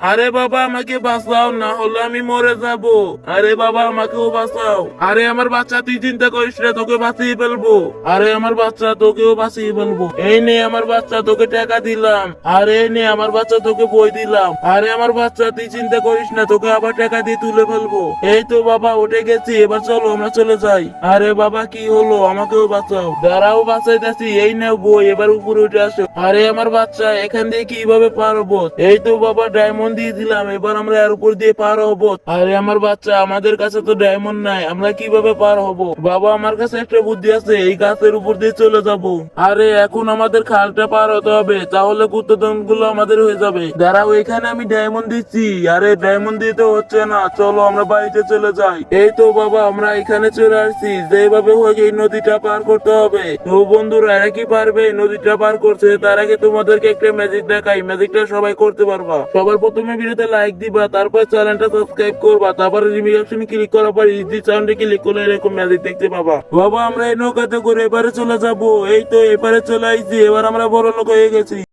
আরে বাবা আমাকে বাঁচাও, না হলে আমি মরে যাব। আরে বাবা আমাকেও বাঁচাও। আরে আমার বাচ্চা, তুই চিন্তা করিস না, তোকে বাঁচিয়ে ফেলবো। আরে আমার বাচ্চা, তোকেও বাঁচিয়ে ফেলবো। এই নে আমার বাচ্চা, তোকে টাকা দিলাম। আরে এই নে আমার বাচ্চা, তোকে বই দিলাম। আরে আমার বাচ্চা, তুই চিন্তা করিস না, তোকে আবার টাকা দিয়ে তুলে ফেলবো। এই তো বাবা উঠে গেছি, এবার চলো আমরা চলে যাই। আরে বাবা কি হলো, আমাকেও বাঁচাও। দাঁড়াও বাঁচাইতেছি, এই নাও বই, এবার উপরে উঠে আসো। আরে আমার বাচ্চা, এখান দিয়ে কিভাবে পার হবো? এই তো বাবা ডায়মন্ড দিয়ে দিলাম, এবার আমরা এর উপর দিয়ে পার হবো। আরে আমার বাচ্চা, আমাদের কাছে তো ডায়মন্ড নাই, আমরা কিভাবে পার হব? বাবা আমার কাছে একটা বুদ্ধি আছে, এই গাছের উপর দিয়ে চলে যাব। আরে এখন আমাদের খালটা পার হতে হবে, তাহলে গুপ্তধন গুলো আমাদের হয়ে যাবে। দাঁড়াও, এখানে আমি ডায়মন্ড দিচ্ছি। আরে ডায়মন্ড দিতে হচ্ছে না, চলো আমরা বাড়িতে চলে যাই। এই তো বাবা আমরা এখানে চলে আসছি, যেভাবে হোক এই নদীটা পার করতে হবে। তো বন্ধুরা, এরা কি পারবে এই নদীটা পার করছে? তার আগে তোমাদেরকে একটা ম্যাজিক দেখাই, ম্যাজিকটা সবাই করতে পারবা। সবার প্রথমে ভিডিওতে লাইক দিবা, তারপর চ্যানেলটা সাবস্ক্রাইব করবা, তারপরে রিঅ্যাকশনে ক্লিক করার পর ইজি সাউন্ডে ক্লিক করলে এরকম ম্যাজিক দেখতে পাবা। বাবা আমরা এই নৌকাতে করে এবারে চলে যাব। এই তো এবারে চলে আইছি, এবার আমরা বড় লোক হয়ে গেছি।